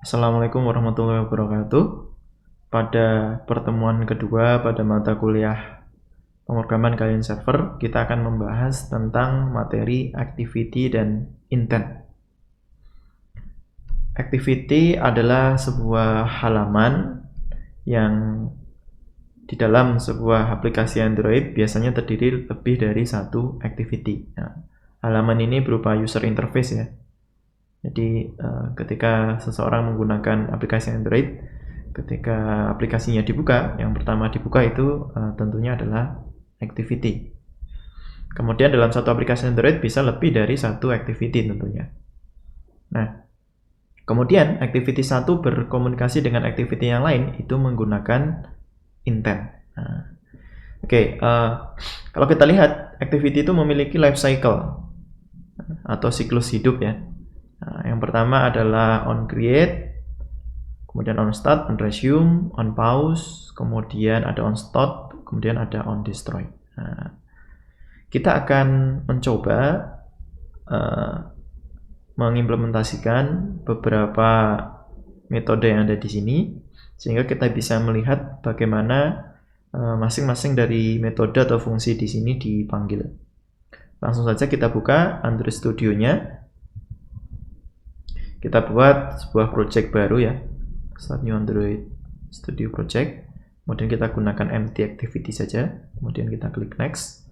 Assalamualaikum warahmatullahi wabarakatuh. Pada pertemuan kedua pada mata kuliah pemrograman client server, kita akan membahas tentang materi activity dan intent. Activity adalah sebuah halaman yang di dalam sebuah aplikasi Android biasanya terdiri lebih dari satu activity. Nah, halaman ini berupa user interface ya. Jadi ketika seseorang menggunakan aplikasi Android, ketika aplikasinya dibuka, yang pertama dibuka itu tentunya adalah activity. Kemudian dalam satu aplikasi Android bisa lebih dari satu activity tentunya. Nah, kemudian activity satu berkomunikasi dengan activity yang lain itu menggunakan intent. Nah, kalau kita lihat activity itu memiliki life cycle atau siklus hidup ya. Nah, yang pertama adalah on create, kemudian on start, on resume, on pause, kemudian ada on stop, kemudian ada on destroy. Nah, kita akan mencoba mengimplementasikan beberapa metode yang ada di sini, sehingga kita bisa melihat bagaimana masing-masing dari metode atau fungsi di sini dipanggil. Langsung saja kita buka Android Studio-nya. Kita buat sebuah project baru ya, start new Android Studio project. Kemudian kita gunakan empty activity saja. Kemudian kita klik next.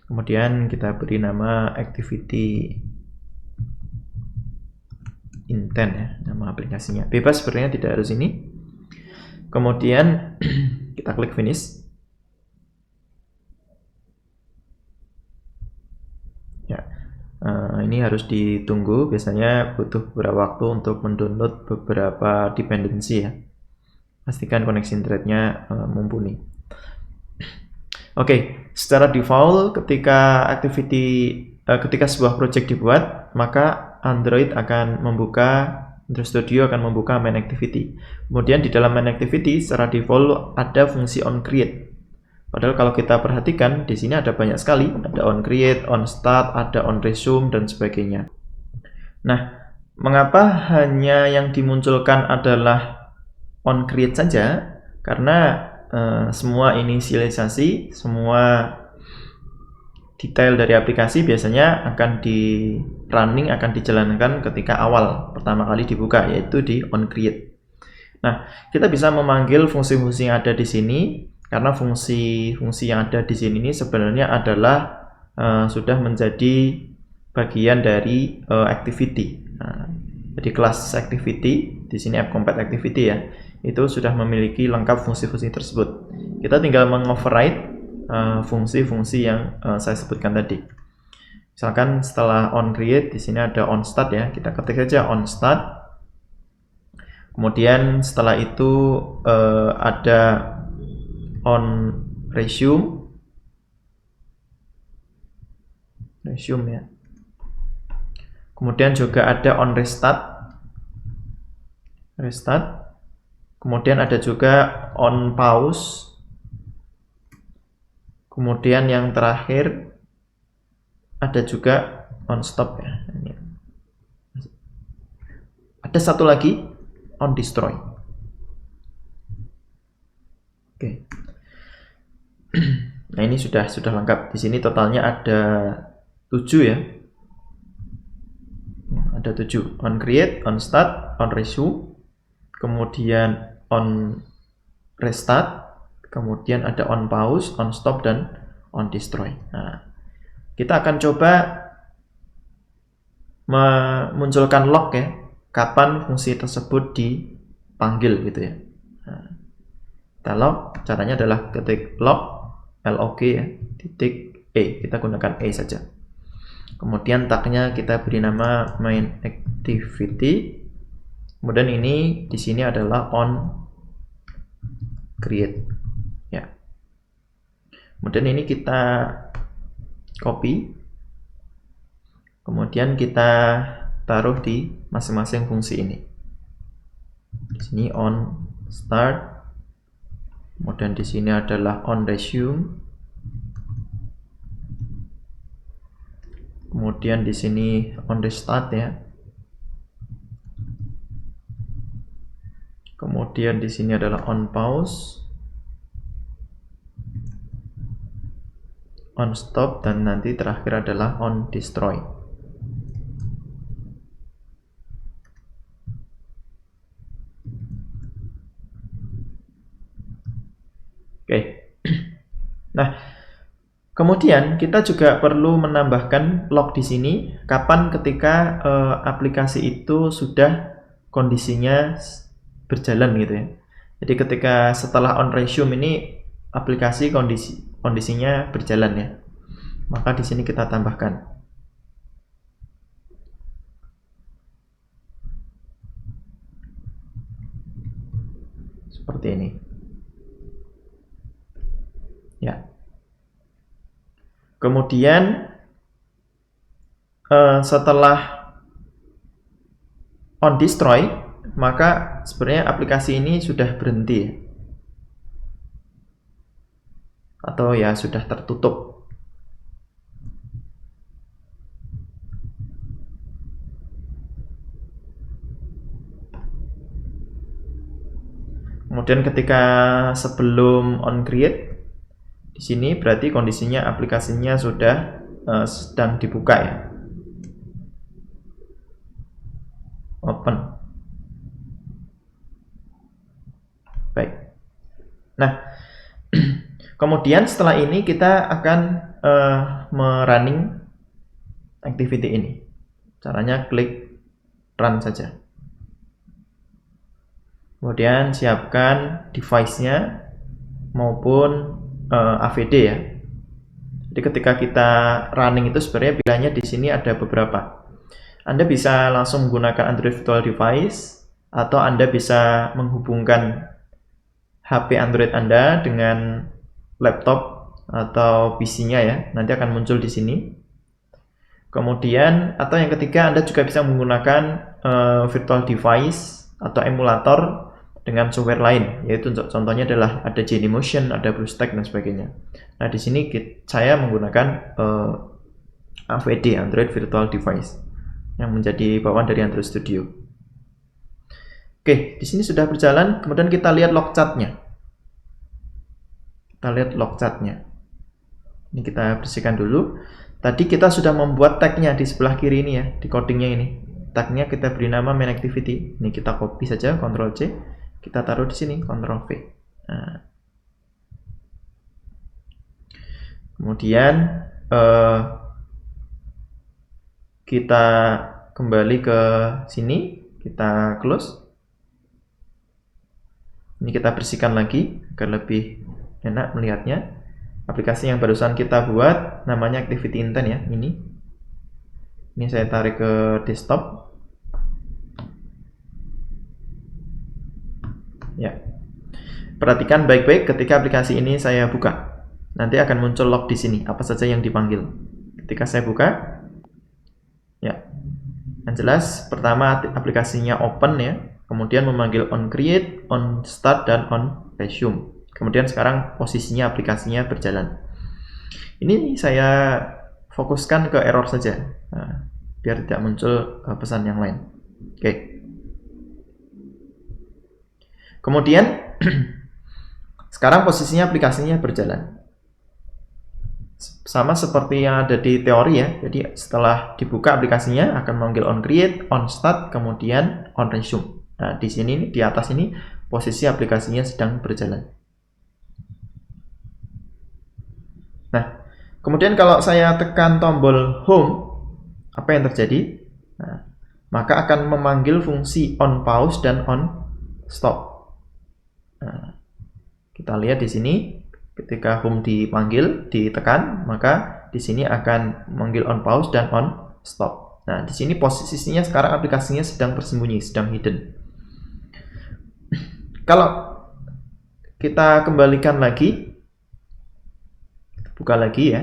Kemudian kita beri nama activity intent ya, nama aplikasinya. Bebas sebenarnya, tidak harus ini. Kemudian kita klik finish. Ya, ini harus ditunggu, biasanya butuh beberapa waktu untuk mendownload beberapa dependency ya. Pastikan koneksi internetnya mumpuni. Oke, secara default ketika ketika sebuah project dibuat, maka Android Studio akan membuka main activity. Kemudian di dalam main activity secara default ada fungsi on create. Padahal kalau kita perhatikan di sini ada banyak sekali, ada on create, on start, ada on resume dan sebagainya. Nah, mengapa hanya yang dimunculkan adalah on create saja? Karena semua inisialisasi, semua detail dari aplikasi biasanya akan akan dijalankan ketika awal pertama kali dibuka, yaitu di on create. Nah, kita bisa memanggil fungsi-fungsi yang ada di sini karena fungsi-fungsi yang ada di sini ini sebenarnya adalah sudah menjadi bagian dari activity. Nah, jadi kelas activity di sini AppCompat activity ya, itu sudah memiliki lengkap fungsi-fungsi tersebut. Kita tinggal mengoverride fungsi-fungsi yang saya sebutkan tadi. Misalkan setelah on create di sini ada on start ya, kita ketik saja on start. Kemudian setelah itu ada on resume ya. Kemudian juga ada on restart. Kemudian ada juga on pause. Kemudian yang terakhir ada juga on stop ya. Ada satu lagi on destroy. Oke. Nah, ini sudah lengkap. Di sini totalnya ada 7 ya. Ada 7. On create, on start, on resume, kemudian on restart, kemudian ada on pause, on stop, dan on destroy. Nah, kita akan coba memunculkan log ya, kapan fungsi tersebut dipanggil gitu ya. Nah, kita log, caranya adalah ketik log ya, titik E, kita gunakan E saja. Kemudian tagnya kita beri nama main activity. Kemudian ini di sini adalah on create ya. Kemudian ini kita copy, kemudian kita taruh di masing-masing fungsi ini. Di sini on start, kemudian di sini adalah on resume, kemudian di sini on restart ya. kemudian di sini adalah on pause, on stop, dan nanti terakhir adalah on destroy. Oke. Nah, kemudian kita juga perlu menambahkan log di sini kapan ketika aplikasi itu sudah kondisinya berjalan gitu ya. Jadi ketika setelah on resume ini aplikasi kondisinya berjalan ya. Maka di sini kita tambahkan. Seperti ini. Ya. Kemudian setelah on destroy, maka sebenarnya aplikasi ini sudah berhenti atau ya sudah tertutup. Kemudian ketika sebelum on create, di sini berarti kondisinya aplikasinya sudah sedang dibuka ya. Open. Baik. Nah, kemudian setelah ini kita akan merunning activity ini. Caranya klik run saja. Kemudian siapkan device-nya maupun AVD ya. Jadi ketika kita running itu sebenarnya pilihannya di sini ada beberapa. Anda bisa langsung menggunakan Android Virtual Device atau Anda bisa menghubungkan HP Android Anda dengan laptop atau PC-nya ya. Nanti akan muncul di sini. Kemudian atau yang ketiga Anda juga bisa menggunakan virtual device atau emulator dengan software lain, yaitu contohnya adalah ada Genymotion, ada BlueStack dan sebagainya. Nah, di sini saya menggunakan AVD, Android Virtual Device, yang menjadi bawaan dari Android Studio. Oke, di sini sudah berjalan. Kemudian kita lihat log chart-nya. Kita lihat log chart-nya. Ini kita bersihkan dulu. Tadi kita sudah membuat tag-nya di sebelah kiri ini ya, di codingnya ini. Tag-nya kita beri nama main activity. Ini kita copy saja, Ctrl C. Kita taruh di sini, Ctrl V. Nah. Kemudian kita kembali ke sini, kita close. Ini kita bersihkan lagi agar lebih enak melihatnya. Aplikasi yang barusan kita buat namanya Activity Intent ya, ini. Ini saya tarik ke desktop. Ya. Perhatikan baik-baik ketika aplikasi ini saya buka. Nanti akan muncul log di sini, apa saja yang dipanggil. Ketika saya buka, ya. Yang jelas pertama aplikasinya open ya, kemudian memanggil on create, on start, dan on resume. Kemudian sekarang posisinya aplikasinya berjalan. Ini saya fokuskan ke error saja, biar tidak muncul pesan yang lain. Oke. Kemudian sekarang posisinya aplikasinya berjalan. Sama seperti yang ada di teori ya. Jadi setelah dibuka aplikasinya akan memanggil on create, on start, kemudian on resume. Nah, di sini di atas ini posisi aplikasinya sedang berjalan. Nah, kemudian kalau saya tekan tombol home, apa yang terjadi? Nah, maka akan memanggil fungsi on pause dan on stop. Nah, kita lihat di sini ketika home dipanggil, ditekan, maka di sini akan memanggil on pause dan on stop. Nah, di sini posisinya sekarang aplikasinya sedang bersembunyi, sedang hidden. Kalau kita kembalikan lagi, buka lagi ya.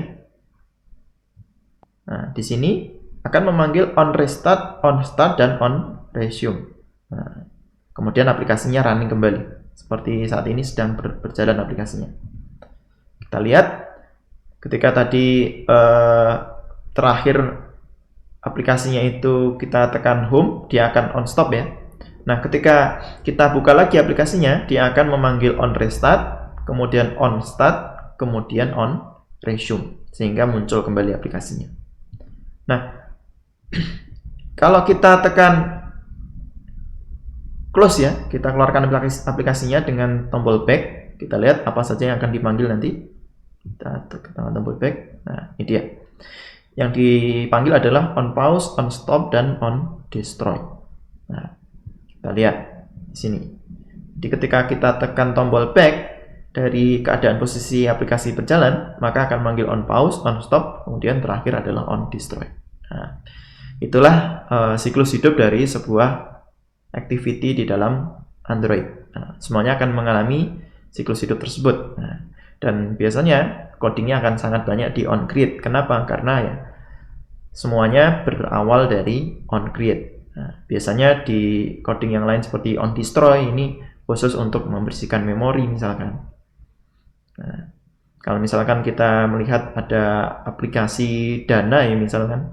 Nah, di sini akan memanggil on restart, on start, dan on resume. Nah, kemudian aplikasinya running kembali. Seperti saat ini sedang berjalan aplikasinya. Kita lihat ketika tadi terakhir aplikasinya itu kita tekan home, dia akan on stop ya. Nah, ketika kita buka lagi aplikasinya, dia akan memanggil on restart, kemudian on start, kemudian on resume, sehingga muncul kembali aplikasinya. Nah, kalau kita tekan close ya, kita keluarkan aplikasinya dengan tombol back, kita lihat apa saja yang akan dipanggil nanti. Kita tekan tombol back. Nah, ini dia. Yang dipanggil adalah on pause, on stop, dan on destroy. Nah, kita lihat di sini. Jadi ketika kita tekan tombol back dari keadaan posisi aplikasi berjalan, maka akan manggil on pause, on stop, kemudian terakhir adalah on destroy. Nah, itulah siklus hidup dari sebuah activity di dalam Android. Nah, semuanya akan mengalami siklus hidup tersebut. Nah, dan biasanya codingnya akan sangat banyak di on create. Kenapa? Karena ya semuanya berawal dari on create. Nah, biasanya di coding yang lain seperti on destroy ini khusus untuk membersihkan memori misalkan. Nah, kalau misalkan kita melihat ada aplikasi Dana ya misalkan,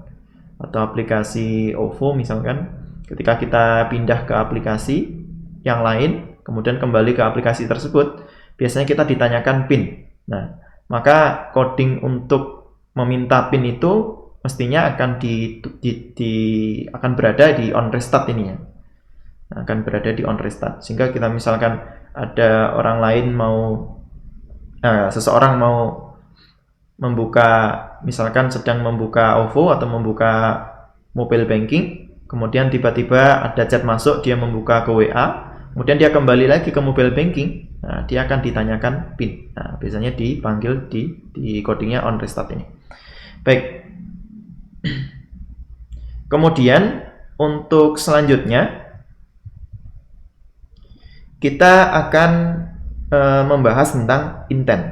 atau aplikasi OVO misalkan, ketika kita pindah ke aplikasi yang lain, kemudian kembali ke aplikasi tersebut, biasanya kita ditanyakan PIN. Nah, maka coding untuk meminta PIN itu mestinya akan akan berada di on restart ini ya. Akan berada di on restart. Sehingga kita misalkan ada orang lain seseorang mau membuka, misalkan sedang membuka OVO atau membuka mobile banking, kemudian tiba-tiba ada chat masuk, dia membuka ke WA, kemudian dia kembali lagi ke mobile banking, nah, dia akan ditanyakan PIN. Nah, biasanya dipanggil di codingnya on restart ini. Baik. Kemudian untuk selanjutnya kita akan membahas tentang intent.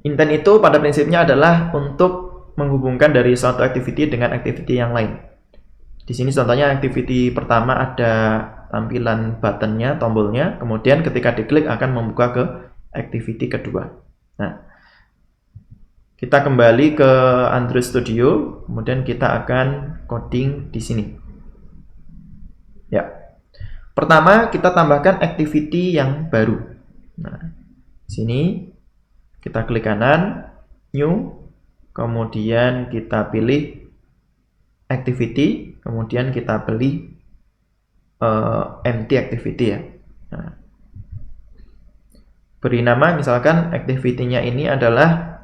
Intent itu pada prinsipnya adalah untuk menghubungkan dari suatu activity dengan activity yang lain. Di sini contohnya activity pertama ada tampilan buttonnya, tombolnya, kemudian ketika diklik akan membuka ke activity kedua. Nah, kita kembali ke Android Studio, kemudian kita akan coding di sini. Ya. Pertama, kita tambahkan activity yang baru. Nah, sini kita klik kanan, new, kemudian kita pilih activity, kemudian kita pilih empty activity ya. Nah, beri nama, misalkan activity-nya ini adalah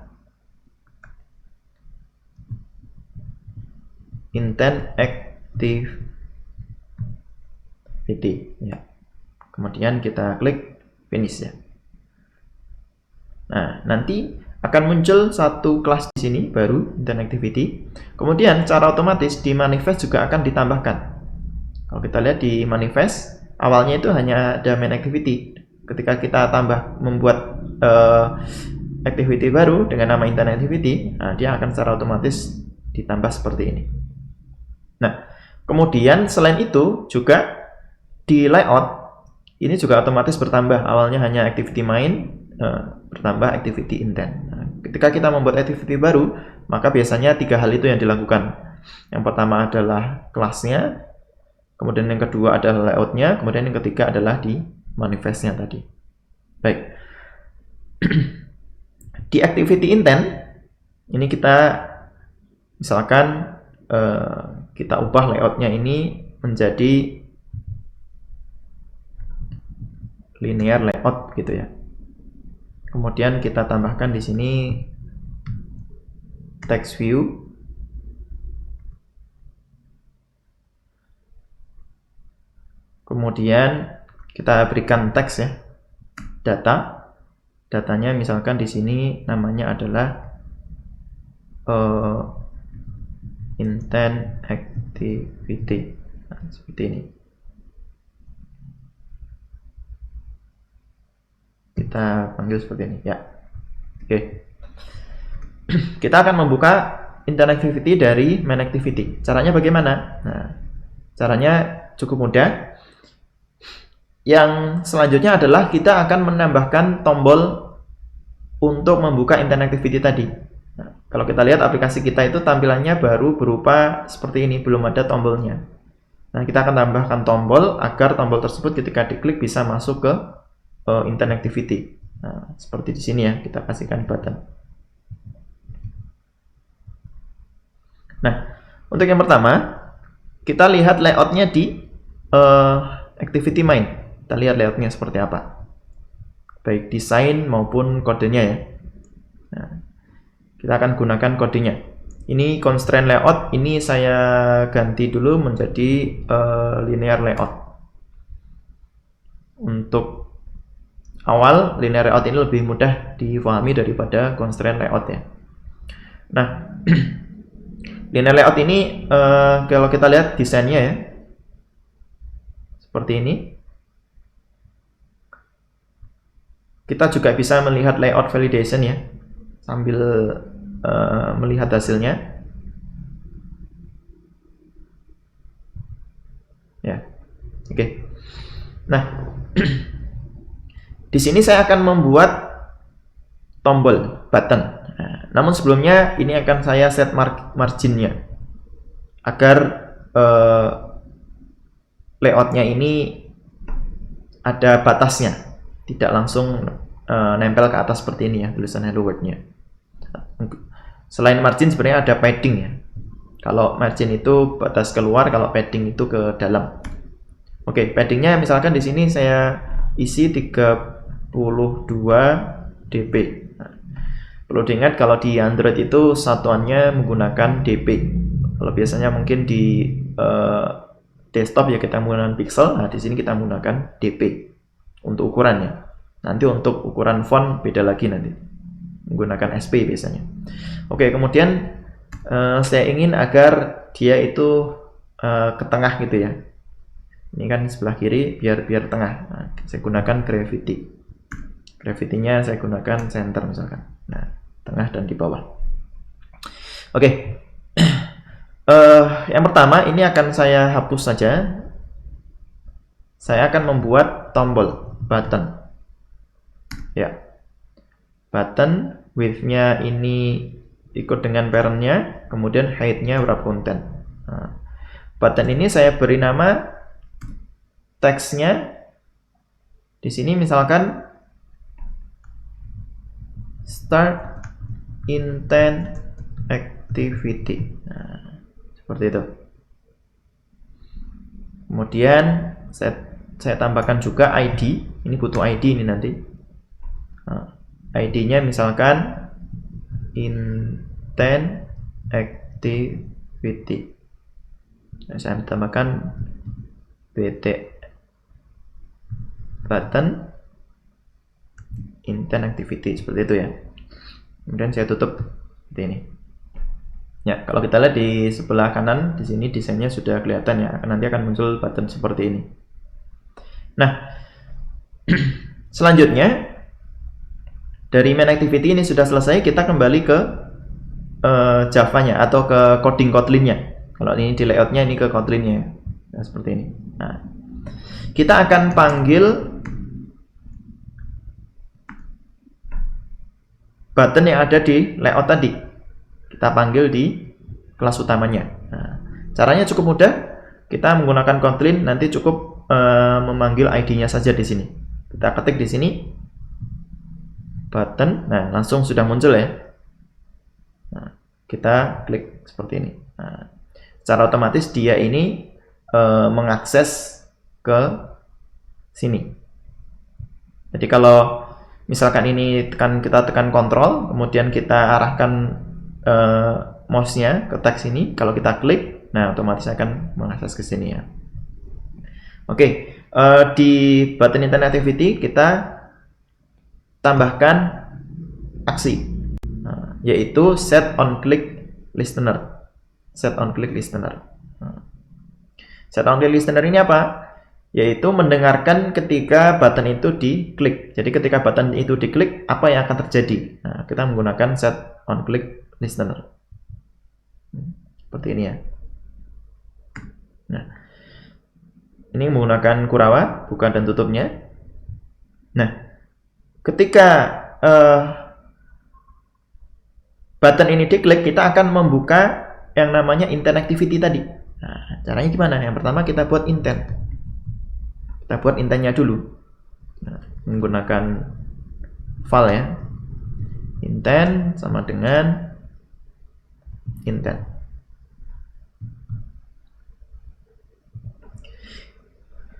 intent activity ya. Kemudian kita klik finish ya. Nah, nanti akan muncul satu kelas di sini baru, intent activity. Kemudian secara otomatis di manifest juga akan ditambahkan. Kalau kita lihat di manifest, awalnya itu hanya ada main activity. Ketika kita membuat activity baru dengan nama intent activity, nah, dia akan secara otomatis ditambah seperti ini. Nah, kemudian selain itu juga di layout ini juga otomatis bertambah. Awalnya hanya activity main, bertambah activity intent. Nah, ketika kita membuat activity baru, maka biasanya 3 hal itu yang dilakukan. Yang pertama adalah kelasnya, kemudian yang kedua adalah layoutnya, kemudian yang ketiga adalah di manifestnya tadi. Baik. Di activity intent ini kita misalkan kita ubah layoutnya ini menjadi linear layout gitu ya. Kemudian kita tambahkan di sini text view. Kemudian kita berikan teks ya. Datanya misalkan di sini namanya adalah intent activity. Nah, seperti ini. Kita panggil seperti ini ya. Oke. Kita akan membuka intent activity dari main activity. Caranya bagaimana? Nah, caranya cukup mudah. Yang selanjutnya adalah kita akan menambahkan tombol untuk membuka intent activity tadi. Nah, kalau kita lihat aplikasi kita itu tampilannya baru berupa seperti ini, belum ada tombolnya. Nah, kita akan tambahkan tombol agar tombol tersebut ketika diklik bisa masuk ke intent activity. Nah, seperti di sini ya, kita kasihkan button. Nah, untuk yang pertama, kita lihat layoutnya di activity main. Kita lihat layoutnya seperti apa, baik desain maupun kodenya ya. Nah, kita akan gunakan kodenya. Ini constraint layout, ini saya ganti dulu menjadi linear layout. Untuk awal, linear layout ini lebih mudah difahami daripada constraint layout ya. Nah, linear layout ini kalau kita lihat desainnya ya, seperti ini. Kita juga bisa melihat layout validation ya, sambil melihat hasilnya. Ya, oke. Nah, di sini saya akan membuat tombol button. Nah, namun sebelumnya ini akan saya set marginnya agar layoutnya ini ada batasnya, tidak langsung nempel ke atas seperti ini ya, tulisan hello world-nya. Selain margin sebenarnya ada padding ya. Kalau margin itu batas keluar, kalau padding itu ke dalam. Oke, paddingnya misalkan di sini saya isi 32 dp. Nah, perlu diingat kalau di Android itu satuannya menggunakan dp. Kalau biasanya mungkin di desktop ya kita menggunakan pixel. Nah, di sini kita menggunakan dp untuk ukurannya. Nanti untuk ukuran font beda lagi nanti, menggunakan SP biasanya. Oke, kemudian saya ingin agar dia itu ke tengah gitu ya. Ini kan sebelah kiri, biar tengah. Nah, saya gunakan gravity. Gravity-nya saya gunakan center misalkan. Nah, tengah dan di bawah. Oke. Yang pertama ini akan saya hapus saja. Saya akan membuat tombol button. Ya. Button width-nya ini ikut dengan parent-nya, kemudian height-nya wrap content. Nah, button ini saya beri nama teksnya di sini misalkan start intent activity. Nah, seperti itu. Kemudian saya tambahkan juga ID. Ini butuh ID ini nanti. Nah, ID-nya misalkan intent activity. Nah, saya tambahkan bt button intent activity seperti itu ya. Kemudian saya tutup seperti ini. Ya, kalau kita lihat di sebelah kanan di sini desainnya sudah kelihatan ya. Nanti akan muncul button seperti ini. Nah, selanjutnya dari main activity ini sudah selesai, kita kembali ke Java-nya atau ke coding Kotlin-nya. Kalau ini di layout-nya ini ke Kotlin-nya. Nah, seperti ini. Nah, kita akan panggil button yang ada di layout tadi. Kita panggil di kelas utamanya. Nah, caranya cukup mudah. Kita menggunakan Kotlin, nanti cukup memanggil ID-nya saja di sini. Kita ketik di sini button. Nah, langsung sudah muncul ya. Nah, kita klik seperti ini. Nah, secara otomatis dia ini mengakses ke sini. Jadi kalau misalkan ini kita tekan kontrol, kemudian kita arahkan mouse-nya ke teks ini, kalau kita klik, nah otomatis akan mengakses ke sini ya. Oke, di button intent activity kita tambahkan aksi, yaitu set on click listener. Set on click listener. Set on click listener ini apa? Yaitu mendengarkan ketika button itu diklik. Jadi ketika button itu diklik, apa yang akan terjadi? Nah, kita menggunakan set on click listener. Seperti ini ya. Nah, ini menggunakan Kurawa, buka dan tutupnya. Nah, ketika button ini diklik, kita akan membuka yang namanya intent activity tadi. Nah, caranya gimana? Yang pertama kita buat intent. Kita buat intentnya dulu. Nah, menggunakan file ya. Intent sama dengan intent.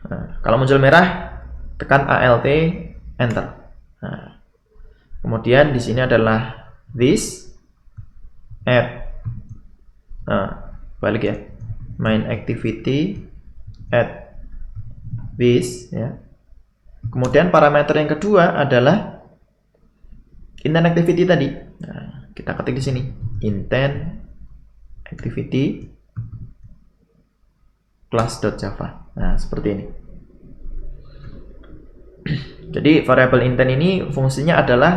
Nah, kalau muncul merah, tekan Alt Enter. Nah, kemudian di sini adalah this add. Nah, balik ya. Main activity add this ya. Kemudian parameter yang kedua adalah intent activity tadi. Nah, kita ketik di sini intent activity class.java. Nah, seperti ini. Jadi variabel intent ini fungsinya adalah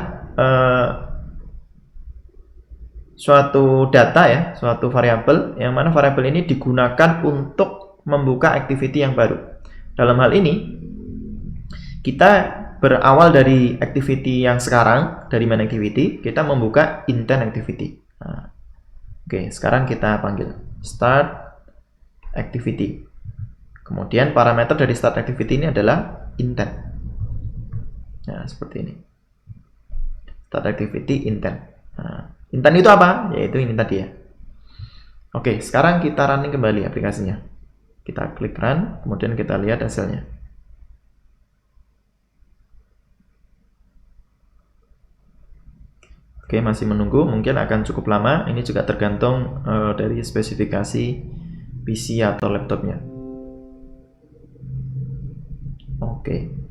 suatu data ya, suatu variabel yang mana variabel ini digunakan untuk membuka activity yang baru. Dalam hal ini kita berawal dari activity yang sekarang, dari main activity, kita membuka intent activity. Nah, oke, sekarang kita panggil start activity. Kemudian parameter dari start activity ini adalah intent. Nah, seperti ini. Start activity intent. Nah, intent itu apa? Yaitu ini tadi ya. Oke, sekarang kita running kembali aplikasinya. Kita klik run, kemudian kita lihat hasilnya. Oke, masih menunggu, mungkin akan cukup lama. Ini juga tergantung dari spesifikasi PC atau laptopnya. Oke.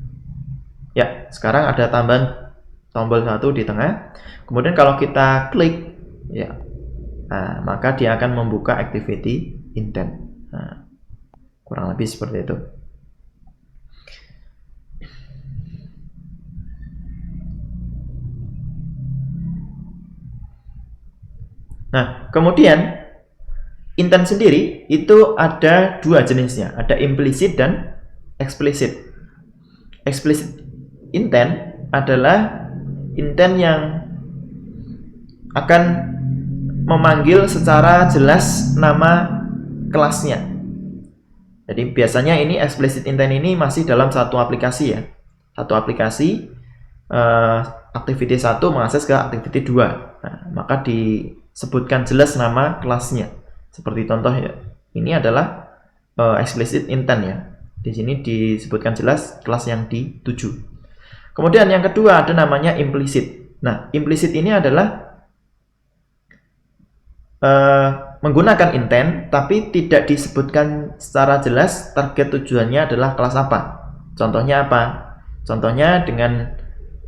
Ya, sekarang ada tambahan tombol 1 di tengah. Kemudian kalau kita klik, ya, nah, maka dia akan membuka activity intent. Nah, kurang lebih seperti itu. Nah, kemudian intent sendiri itu ada dua jenisnya, ada implicit dan explicit. Explicit intent adalah intent yang akan memanggil secara jelas nama kelasnya. Jadi biasanya ini explicit intent ini masih dalam satu aplikasi ya. Satu aplikasi activity 1 mengakses ke activity 2. Nah, maka disebutkan jelas nama kelasnya. Seperti contoh ya. Ini adalah explicit intent ya. Di sini disebutkan jelas kelas yang dituju. Kemudian yang kedua ada namanya implicit. Nah, implicit ini adalah menggunakan intent tapi tidak disebutkan secara jelas target tujuannya adalah kelas apa. Contohnya apa? Contohnya dengan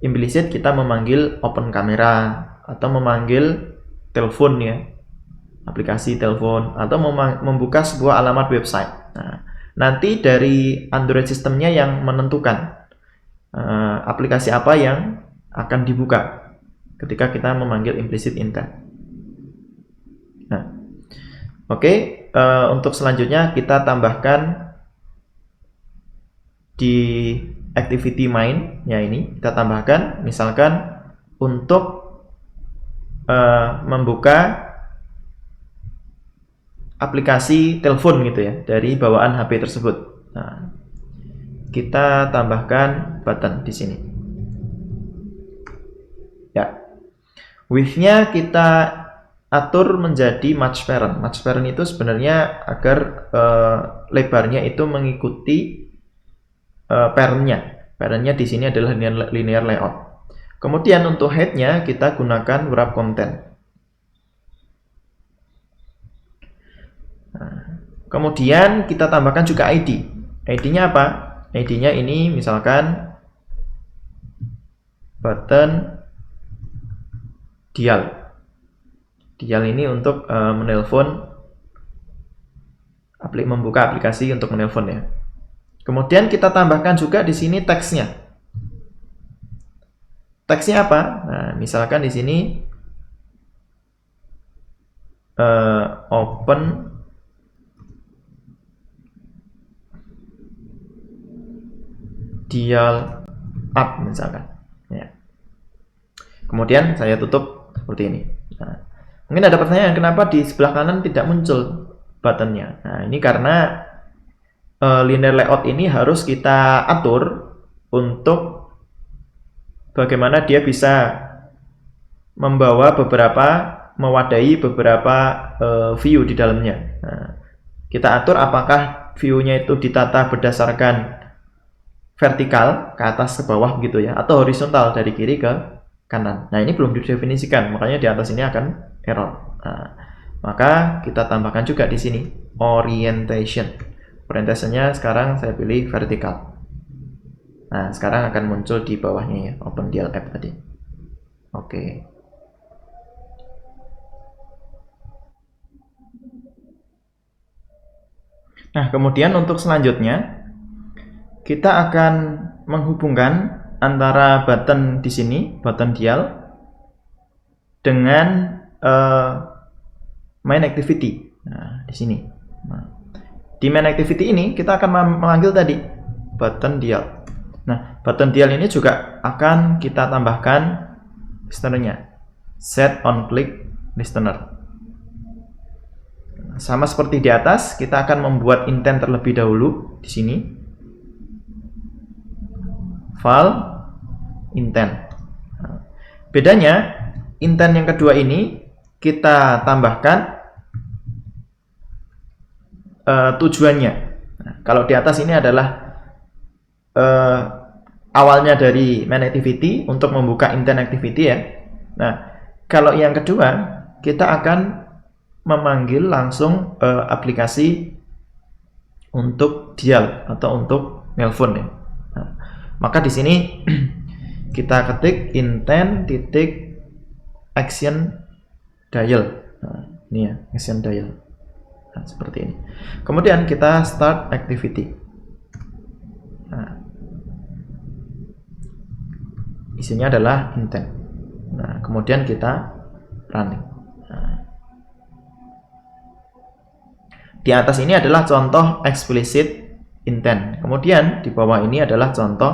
implicit kita memanggil open kamera atau memanggil telepon ya, aplikasi telepon, atau membuka sebuah alamat website. Nah, nanti dari Android sistemnya yang menentukan aplikasi apa yang akan dibuka ketika kita memanggil implicit intent. Nah, oke, untuk selanjutnya kita tambahkan di activity main ya, ini kita tambahkan misalkan untuk membuka aplikasi telepon gitu ya dari bawaan HP tersebut. Nah, kita tambahkan button di sini. Ya, width-nya kita atur menjadi match parent. Match parent itu sebenarnya agar lebarnya itu mengikuti parent-nya. Parent-nya di sini adalah linear layout. Kemudian untuk height-nya kita gunakan wrap content. Nah, kemudian kita tambahkan juga ID. ID-nya apa? ID-nya ini misalkan button dial. Dial ini untuk menelpon, membuka aplikasi untuk menelpon ya. Kemudian kita tambahkan juga di sini teksnya. Teksnya apa? Nah, misalkan di sini open dial up misalkan ya. Kemudian saya tutup seperti ini. Nah, mungkin ada pertanyaan kenapa di sebelah kanan tidak muncul buttonnya. Nah, ini karena linear layout ini harus kita atur untuk bagaimana dia bisa mewadahi beberapa view di dalamnya. Nah, kita atur apakah view-nya itu ditata berdasarkan vertikal ke atas ke bawah gitu ya, atau horizontal dari kiri ke kanan. Nah, ini belum didefinisikan, makanya di atas ini akan error. Nah, maka kita tambahkan juga di sini orientation. Orientasinya sekarang saya pilih vertikal. Nah, sekarang akan muncul di bawahnya ya, OpenDL App tadi. Oke. Nah, kemudian untuk selanjutnya kita akan menghubungkan antara button di sini, button dial, dengan main activity. Nah, di sini. Nah, di main activity ini kita akan memanggil tadi button dial. Nah, button dial ini juga akan kita tambahkan listener-nya, set on click listener. Sama seperti di atas, kita akan membuat intent terlebih dahulu di sini. File intent. Nah, bedanya intent yang kedua ini kita tambahkan tujuannya. Nah, kalau di atas ini adalah awalnya dari main activity untuk membuka intent activity ya. Nah, kalau yang kedua kita akan memanggil langsung aplikasi untuk dial atau untuk nelpon ya. Nah, maka di sini kita ketik intent titik action dial. Nah, ini ya, action dial. Nah, seperti ini. Kemudian kita start activity. Nah, isinya adalah intent. Nah, kemudian kita running. Nah, di atas ini adalah contoh explicit intent. Kemudian di bawah ini adalah contoh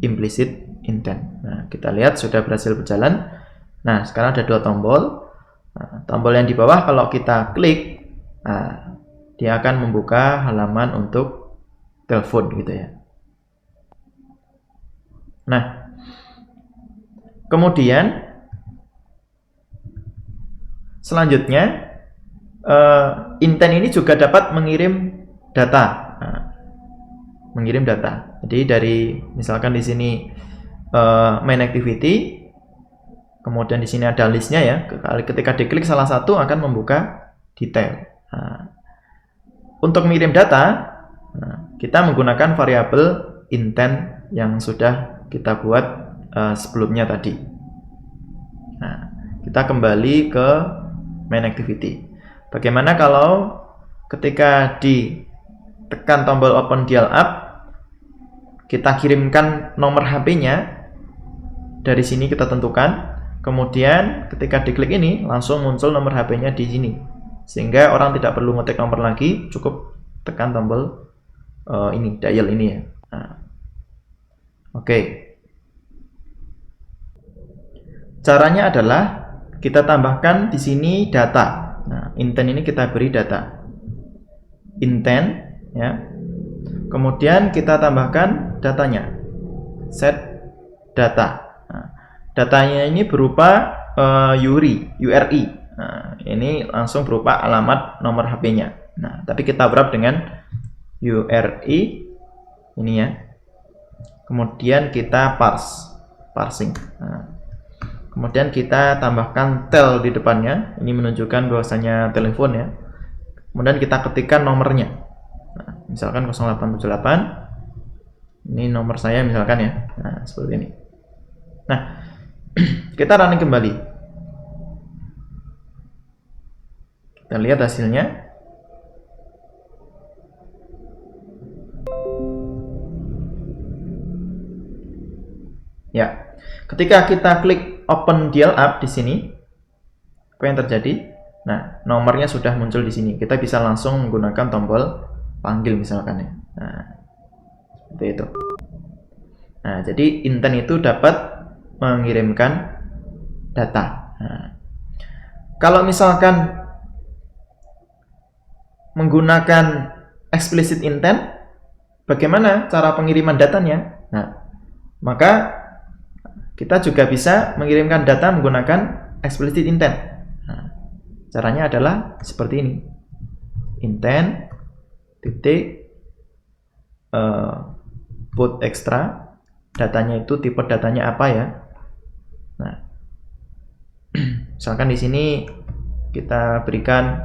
implicit intent. Nah, kita lihat sudah berhasil berjalan. Nah, sekarang ada dua tombol. Nah, tombol yang di bawah kalau kita klik, nah, dia akan membuka halaman untuk telepon gitu ya. Nah, kemudian selanjutnya intent ini juga dapat mengirim data. Nah, mengirim data. Jadi dari misalkan di sini main activity, kemudian di sini ada listnya ya. Ketika diklik salah satu akan membuka detail. Nah, untuk mengirim data, kita menggunakan variabel intent yang sudah kita buat sebelumnya tadi. Nah, kita kembali ke main activity. Bagaimana kalau ketika ditekan tombol open dial up, kita kirimkan nomor HP-nya, dari sini kita tentukan, kemudian ketika diklik ini langsung muncul nomor HP-nya di sini, sehingga orang tidak perlu ngetik nomor lagi, cukup tekan tombol ini, dial ini ya. Nah, oke. Caranya adalah kita tambahkan di sini data. Nah, intent ini kita beri data. Intent ya. Kemudian kita tambahkan datanya. Set data. Nah, datanya ini berupa URI. Nah, ini langsung berupa alamat nomor HP-nya. Nah, tapi kita wrap dengan URI ini ya. Kemudian kita parsing. Nah, kemudian kita tambahkan tel di depannya. Ini menunjukkan bahwasanya telepon ya. Kemudian kita ketikkan nomornya. Nah, misalkan 0878. Ini nomor saya misalkan ya. Nah, seperti ini. Nah, kita running kembali. Kita lihat hasilnya. Ya, ketika kita klik open dial up di sini, apa yang terjadi? Nah, nomornya sudah muncul di sini. Kita bisa langsung menggunakan tombol panggil misalkan ya. Nah, seperti itu. Nah, jadi intent itu dapat mengirimkan data. Nah, kalau misalkan menggunakan explicit intent, bagaimana cara pengiriman datanya? Nah, maka kita juga bisa mengirimkan data menggunakan explicit intent. Nah, caranya adalah seperti ini. Intent titik put extra, datanya itu tipe datanya apa ya? Nah, misalkan di sini kita berikan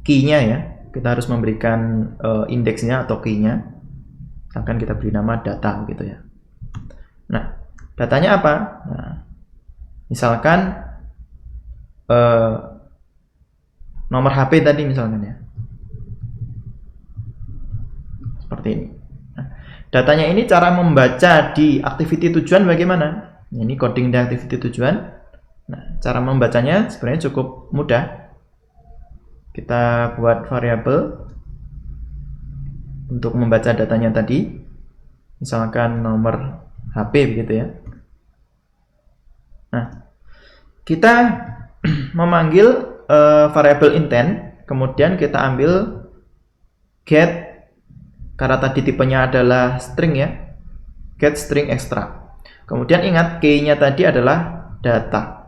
key-nya ya, kita harus memberikan indeksnya atau key-nya. Misalkan kita beri nama data gitu ya. Nah, datanya apa? Nah, misalkan nomor HP tadi misalkan ya, seperti ini. Nah, datanya ini cara membaca di activity tujuan bagaimana? Ini coding di activity tujuan. Nah, cara membacanya sebenarnya cukup mudah. Kita buat variabel untuk membaca datanya tadi, misalkan nomor HP begitu ya. Nah, kita memanggil variabel intent, kemudian kita ambil get, karena tadi tipenya adalah string ya, get string extra. Kemudian ingat key-nya tadi adalah data.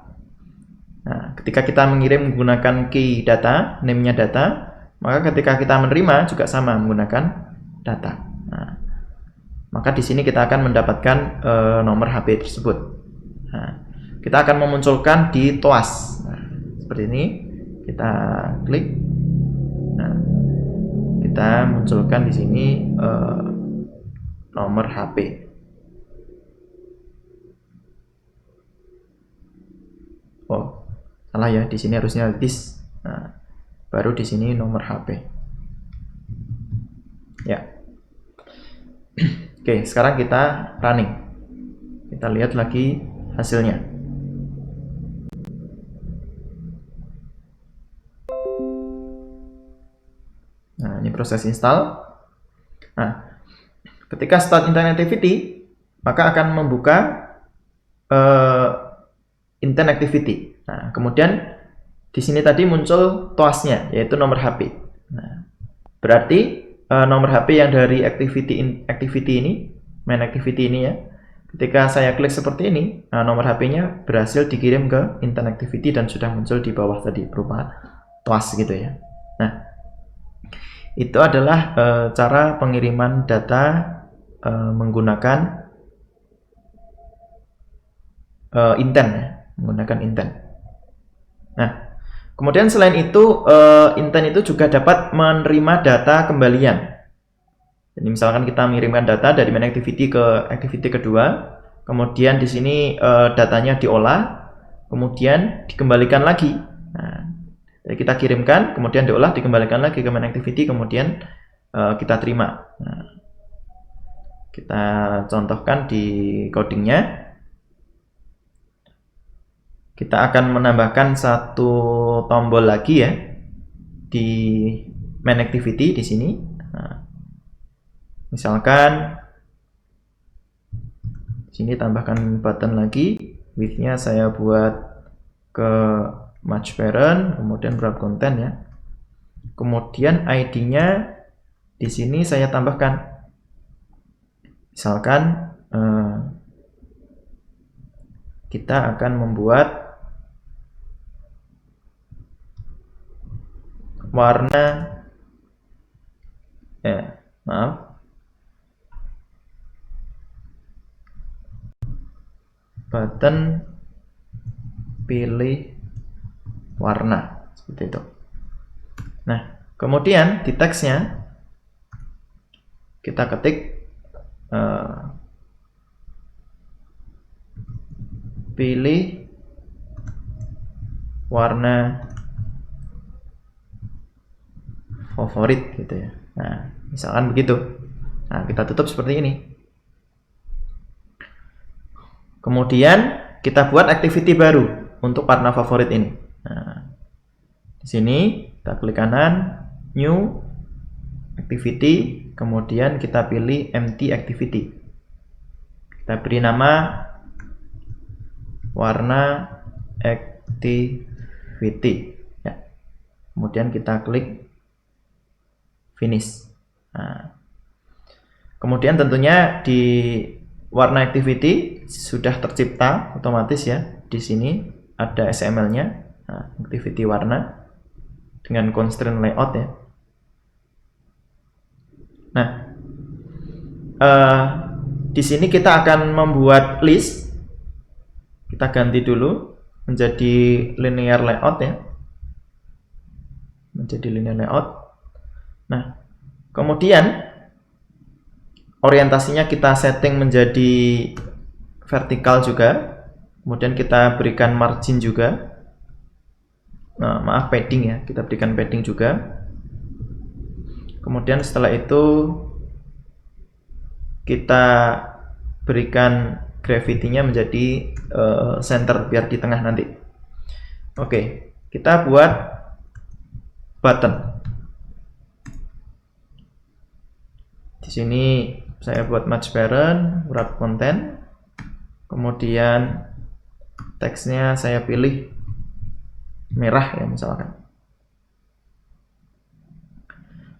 Nah, ketika kita mengirim menggunakan key data, name-nya data, maka ketika kita menerima juga sama menggunakan data. Nah, maka di sini kita akan mendapatkan nomor HP tersebut. Nah, kita akan memunculkan di TOAS. Nah, seperti ini, kita klik. Nah, kita munculkan di sini nomor HP. Oh, salah ya, di sini harusnya this. Nah, baru di sini nomor HP. Ya. Oke, sekarang kita running. Kita lihat lagi hasilnya. Nah, ini proses install. Nah, ketika start intent activity, maka akan membuka intent activity. Nah, kemudian di sini tadi muncul TOAS-nya, yaitu nomor HP. Nah, berarti nomor HP yang dari activity ini, main activity ini ya, ketika saya klik seperti ini, nah, nomor HP-nya berhasil dikirim ke intent activity dan sudah muncul di bawah tadi berupa TOAS gitu ya. Nah, itu adalah cara pengiriman data menggunakan intent ya, menggunakan intent. Nah, kemudian selain itu intent itu juga dapat menerima data kembalian. Jadi misalkan kita mengirimkan data dari main activity ke activity kedua, kemudian di sini datanya diolah, kemudian dikembalikan lagi. Nah, jadi kita kirimkan, kemudian diolah, dikembalikan lagi ke main activity, kemudian kita terima. Nah, kita contohkan di codingnya. Kita akan menambahkan satu tombol lagi ya di main activity di sini. Nah, misalkan di sini tambahkan button lagi, width-nya saya buat ke match parent, kemudian wrap content ya. Kemudian ID-nya di sini saya tambahkan. Misalkan kita akan membuat warna button pilih warna seperti itu. Nah, kemudian di teksnya kita ketik pilih warna favorit gitu ya. Nah, misalkan begitu. Nah, kita tutup seperti ini. Kemudian kita buat activity baru untuk warna favorit ini. Nah, di sini kita klik kanan, new activity, kemudian kita pilih empty activity. Kita beri nama warna activity. Ya. Kemudian kita klik finish. Nah, kemudian tentunya di warna activity sudah tercipta otomatis ya. Di sini ada XML-nya, nah, activity warna dengan constraint layout ya. Nah, di sini kita akan membuat list. Kita ganti dulu menjadi linear layout ya. Menjadi linear layout. Nah, kemudian orientasinya kita setting menjadi vertikal juga. Kemudian kita berikan margin juga. Nah, maaf, padding ya. Kita berikan padding juga. Kemudian setelah itu kita berikan gravity-nya menjadi center biar di tengah nanti. Oke, kita buat button. Di sini saya buat match parent, wrap content. Kemudian teksnya saya pilih merah ya misalkan.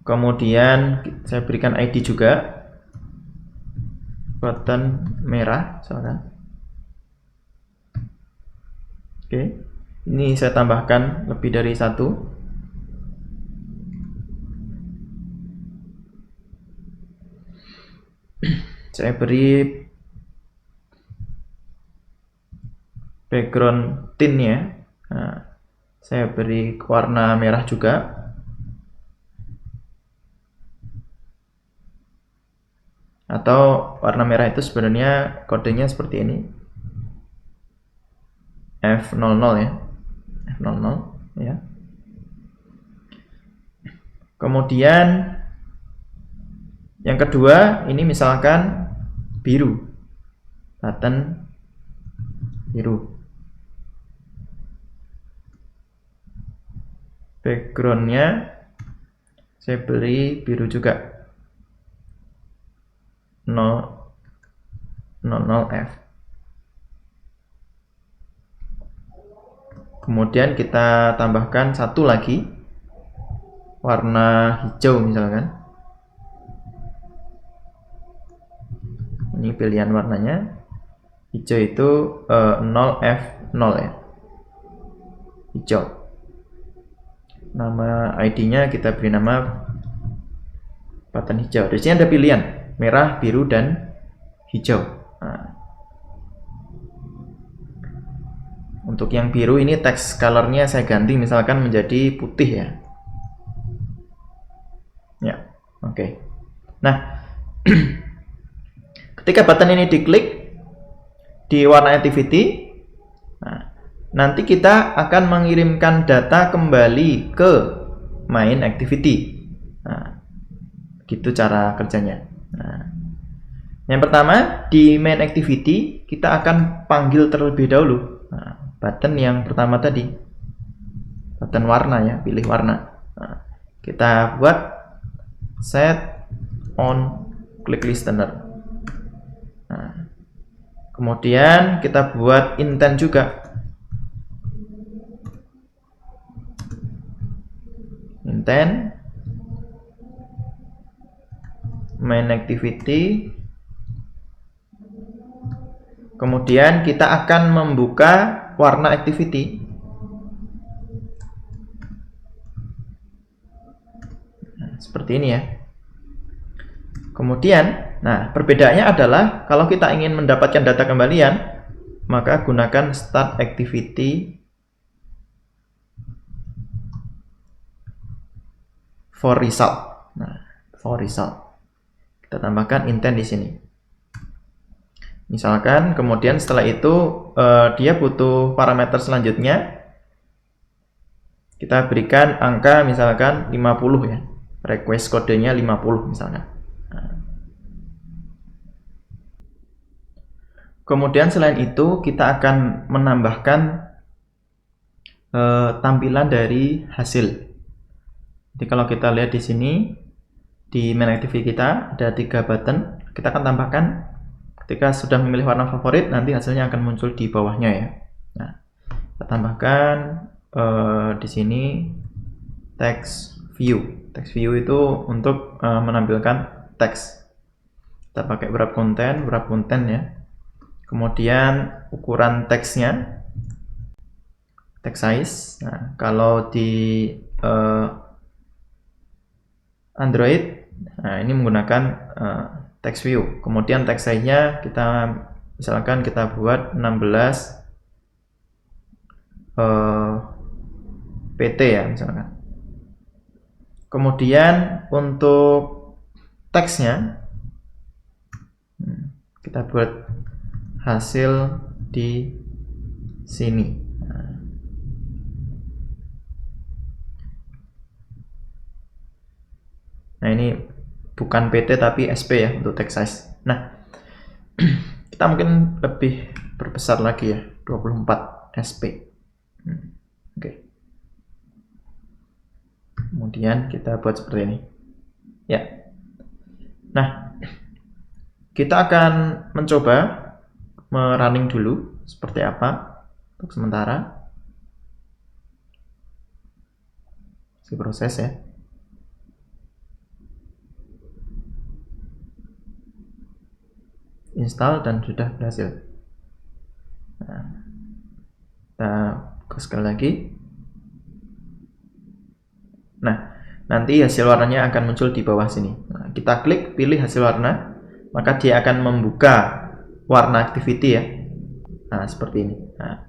Kemudian saya berikan ID juga. Button merah misalkan. Oke, ini saya tambahkan lebih dari satu. Saya beri background tint ya. Nah, saya beri warna merah juga. Atau warna merah itu sebenarnya kodenya seperti ini. F00 ya. F00 ya. Kemudian yang kedua ini misalkan biru. Button biru. Backgroundnya saya beri biru juga. 00F. Kemudian kita tambahkan satu lagi warna hijau misalkan. Ini pilihan warnanya. Hijau itu 0F0 ya. Hijau. Nama ID-nya kita beri nama button hijau. Di sini ada pilihan merah, biru, dan hijau. Nah, untuk yang biru ini text color-nya saya ganti misalkan menjadi putih ya. Ya, oke. Nah, ketika button ini diklik di warna activity, nah, nanti kita akan mengirimkan data kembali ke main activity. Nah, gitu cara kerjanya. Nah, yang pertama di main activity kita akan panggil terlebih dahulu button yang pertama tadi, button warna ya, pilih warna. Nah, kita buat set on click listener. Nah, kemudian kita buat intent juga. Intent main activity. Kemudian kita akan membuka warna activity. Nah, seperti ini ya. Kemudian, nah perbedaannya adalah kalau kita ingin mendapatkan data kembalian, maka gunakan start activity for result. Nah, for result. Kita tambahkan intent di sini. Misalkan kemudian setelah itu dia butuh parameter selanjutnya. Kita berikan angka misalkan 50 ya. Request kodenya 50 misalnya. Nah. Kemudian selain itu kita akan menambahkan tampilan dari hasil. Jadi kalau kita lihat di sini di main activity kita ada 3 button. Kita akan tambahkan ketika sudah memilih warna favorit, nanti hasilnya akan muncul di bawahnya ya. Nah, kita tambahkan di sini text view. Text view itu untuk menampilkan teks. Kita pakai wrap content ya. Kemudian ukuran teksnya, text size. Nah, kalau di Android, nah ini menggunakan text view. Kemudian text size-nya misalkan kita buat 16 PT ya misalkan. Kemudian untuk teksnya kita buat hasil di sini. Nah ini bukan PT tapi SP ya untuk text size. Nah kita mungkin lebih berbesar lagi ya, 24 SP. Oke. Kemudian kita buat seperti ini. Ya. Nah, kita akan mencoba merunning dulu seperti apa untuk sementara. Masih proses ya. Install dan sudah berhasil. Nah, kita buka sekali lagi. Nah, nanti hasil warnanya akan muncul di bawah sini. Nah, kita klik pilih hasil warna, maka dia akan membuka warna activity ya. Nah, seperti ini. Nah,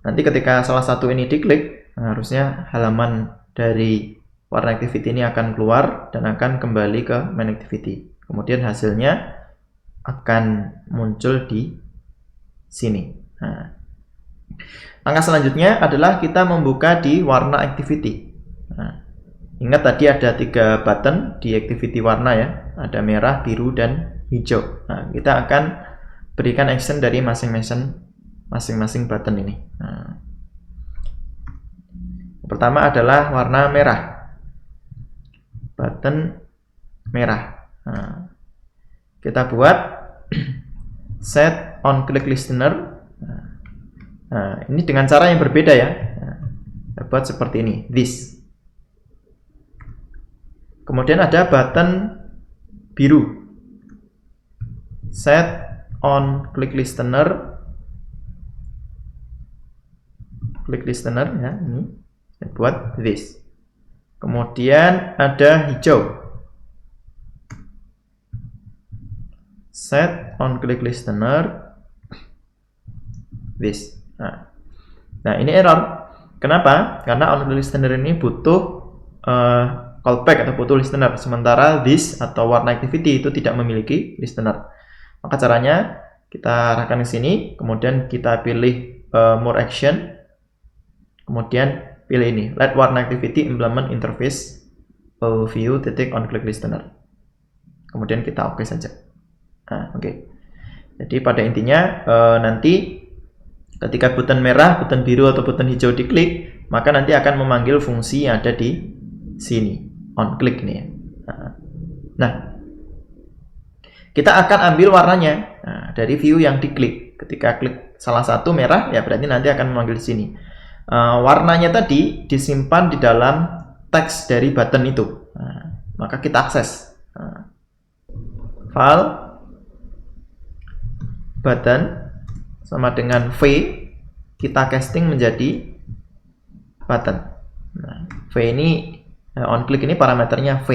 nanti ketika salah satu ini diklik, harusnya halaman dari warna activity ini akan keluar dan akan kembali ke main activity. Kemudian hasilnya akan muncul di sini. Nah, langkah selanjutnya adalah kita membuka di warna activity. Nah, ingat tadi ada 3 button di activity warna ya, ada merah, biru, dan hijau. Nah, kita akan berikan action dari masing-masing button ini. Nah, pertama adalah warna merah, button merah. Nah, kita buat set on click listener. Nah, ini dengan cara yang berbeda ya. Nah, kita buat seperti ini, this. Kemudian ada button biru, set on click listener ya, ini saya buat this. Kemudian ada hijau, set on click listener this. Nah ini error. Kenapa? Karena on click listener ini butuh callback atau butuh listener, sementara this atau warna activity itu tidak memiliki listener. Maka caranya kita arahkan ke sini, kemudian kita pilih more action, kemudian pilih ini, let warna activity implement interface view titik on click listener. Kemudian kita oke saja. Nah, oke. Jadi pada intinya nanti ketika button merah, button biru atau button hijau diklik, maka nanti akan memanggil fungsi yang ada di sini. On click nih ya. Nah, kita akan ambil warnanya dari view yang diklik. Ketika klik salah satu merah, ya berarti nanti akan memanggil di sini. Warnanya tadi disimpan di dalam teks dari button itu. Maka kita akses file button sama dengan V, kita casting menjadi button. V ini on click ini parameternya V,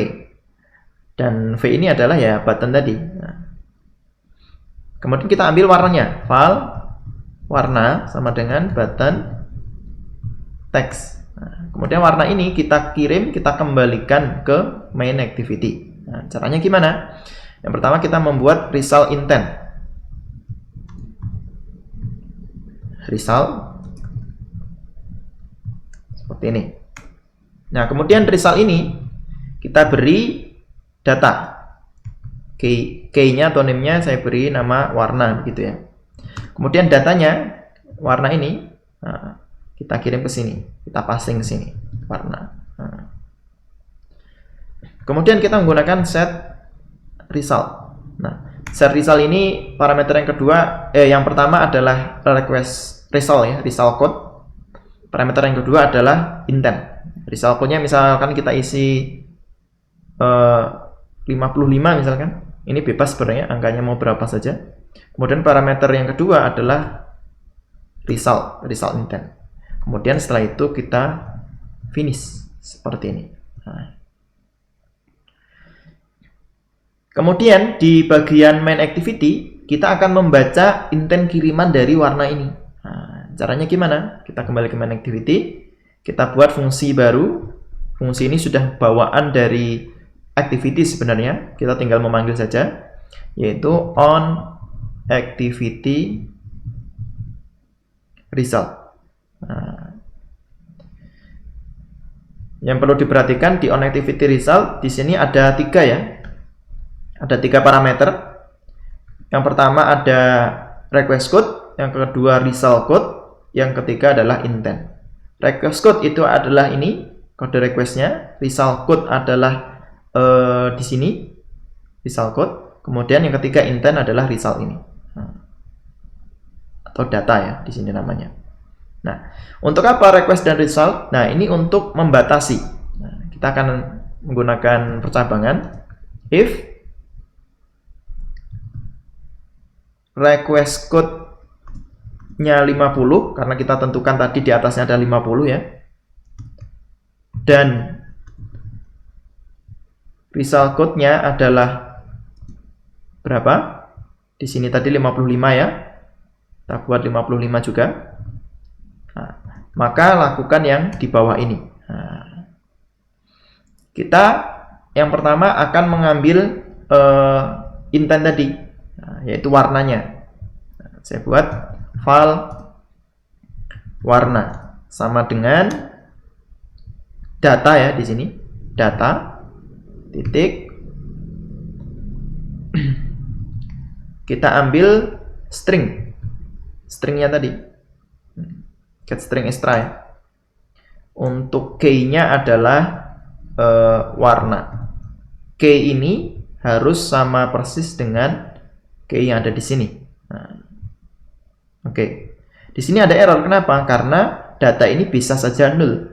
dan V ini adalah ya button tadi. Kemudian kita ambil warnanya, file warna sama dengan button text. Kemudian warna ini kita kembalikan ke main activity. Caranya gimana? Yang pertama kita membuat result intent. Result seperti ini. Nah, kemudian result ini kita beri data. Key-nya atau name-nya saya beri nama warna gitu ya. Kemudian datanya warna ini kita kirim ke sini, kita passing ke sini warna. Kemudian kita menggunakan set result. Nah, set result ini parameter yang kedua, yang pertama adalah request result ya, result code. Parameter yang kedua adalah intent. Result code-nya misalkan kita isi 55 misalkan. Ini bebas sebenarnya, angkanya mau berapa saja. Kemudian parameter yang kedua adalah result intent. Kemudian setelah itu kita finish seperti ini. Nah. Kemudian di bagian main activity kita akan membaca intent kiriman dari warna ini. Nah, caranya gimana? Kita kembali ke main activity, kita buat fungsi baru. Fungsi ini sudah bawaan dari activity sebenarnya, kita tinggal memanggil saja, yaitu on activity result. Nah, yang perlu diperhatikan di on activity result di sini ada 3 ya, ada 3 parameter. Yang pertama ada request code, yang kedua result code, yang ketiga adalah intent. Request code itu adalah ini kode requestnya, result code adalah di sini result code, kemudian yang ketiga intent adalah result ini, atau data ya di sini namanya. Nah, untuk apa request dan result? Nah, ini untuk membatasi. Nah, kita akan menggunakan percabangan if request code-nya 50, karena kita tentukan tadi di atasnya ada 50 ya, dan result code-nya adalah berapa? Di sini tadi 55 ya. Kita buat 55 juga. Nah, maka lakukan yang di bawah ini. Nah, kita yang pertama akan mengambil intent tadi, yaitu warnanya. Nah, saya buat file warna sama dengan data ya di sini. Data titik, kita ambil stringnya tadi, get string extra ya. Untuk key-nya adalah warna. Key ini harus sama persis dengan key yang ada di sini. Nah, oke. Di sini ada error, kenapa? Karena data ini bisa saja null,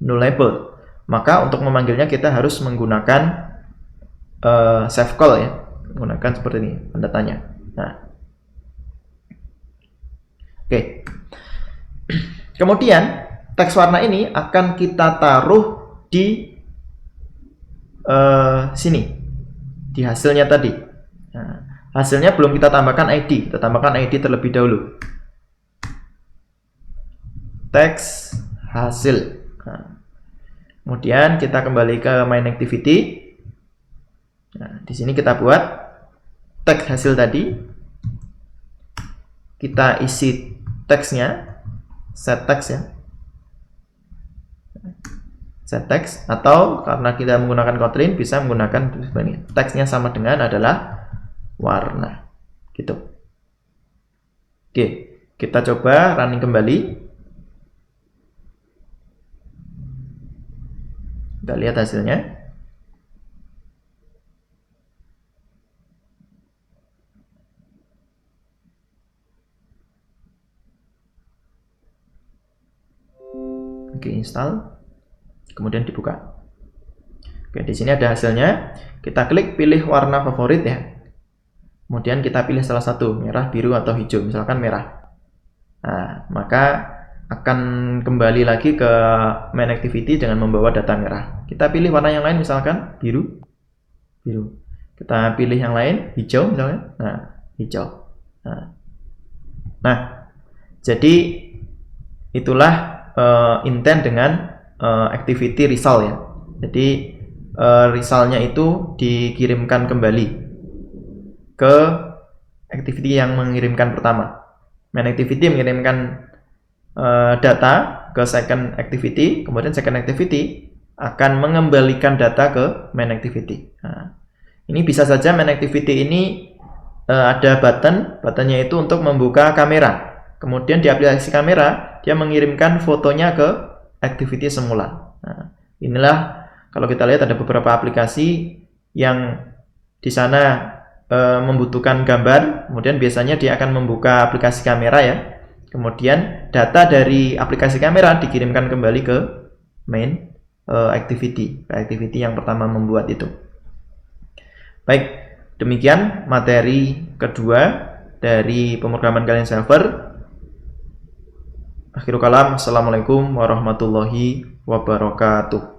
nullable. Maka untuk memanggilnya kita harus menggunakan save call ya, menggunakan seperti ini tanda tanya. Nah, oke. Kemudian teks warna ini akan kita taruh di sini, di hasilnya tadi. Nah, hasilnya belum kita tambahkan ID, kita tambahkan ID terlebih dahulu. Teks hasil. Nah, kemudian kita kembali ke main activity. Nah, di sini kita buat teks hasil tadi. Kita isi teksnya, set text ya. Set text, atau karena kita menggunakan Kotlin bisa menggunakan ini. Teksnya sama dengan adalah warna. Gitu. Oke, kita coba running kembali. Kita lihat hasilnya. Oke, install. Kemudian dibuka. Oke, di sini ada hasilnya. Kita klik pilih warna favorit ya. Kemudian kita pilih salah satu, merah, biru, atau hijau. Misalkan merah. Nah, maka akan kembali lagi ke main activity dengan membawa data merah. Kita pilih warna yang lain, misalkan biru, biru. Kita pilih yang lain, hijau misalnya. Nah, hijau. Nah, jadi itulah intent dengan activity result ya. Jadi resultnya itu dikirimkan kembali ke activity yang mengirimkan pertama. Main activity mengirimkan data ke second activity, kemudian second activity akan mengembalikan data ke main activity. Nah, ini bisa saja main activity ini ada buttonnya itu untuk membuka kamera. Kemudian di aplikasi kamera dia mengirimkan fotonya ke activity semula. Nah, inilah kalau kita lihat ada beberapa aplikasi yang di sana membutuhkan gambar, kemudian biasanya dia akan membuka aplikasi kamera ya. Kemudian data dari aplikasi kamera dikirimkan kembali ke main activity yang pertama membuat itu. Baik, demikian materi kedua dari pemrograman kalian server. Akhirul kalam, assalamualaikum warahmatullahi wabarakatuh.